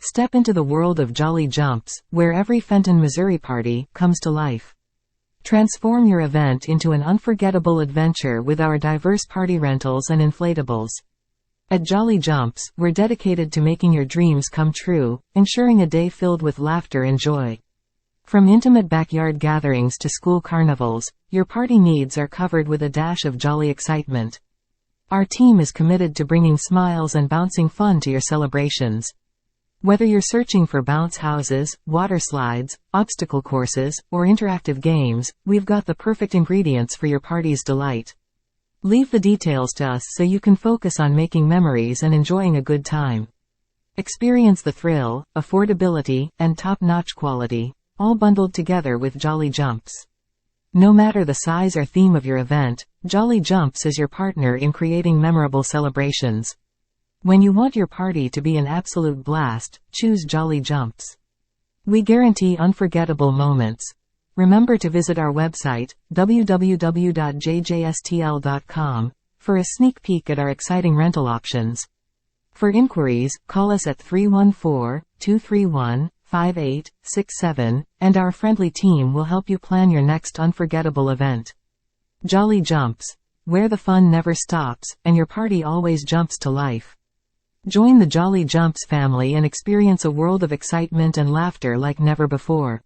Step into the world of Jolly Jumps, where every Fenton, Missouri party comes to life. Transform your event into an unforgettable adventure with our diverse party rentals and inflatables. At Jolly Jumps, we're dedicated to making your dreams come true, ensuring a day filled with laughter and joy. From intimate backyard gatherings to school carnivals, your party needs are covered with a dash of jolly excitement. Our team is committed to bringing smiles and bouncing fun to your celebrations. Whether you're searching for bounce houses, water slides, obstacle courses, or interactive games, we've got the perfect ingredients for your party's delight. Leave the details to us so you can focus on making memories and enjoying a good time. Experience the thrill, affordability, and top-notch quality, all bundled together with Jolly Jumps. No matter the size or theme of your event, Jolly Jumps is your partner in creating memorable celebrations. When you want your party to be an absolute blast, choose Jolly Jumps. We guarantee unforgettable moments. Remember to visit our website, www.jjstl.com, for a sneak peek at our exciting rental options. For inquiries, call us at 314-231-5867, and our friendly team will help you plan your next unforgettable event. Jolly Jumps, where the fun never stops, and your party always jumps to life. Join the Jolly Jumps family and experience a world of excitement and laughter like never before.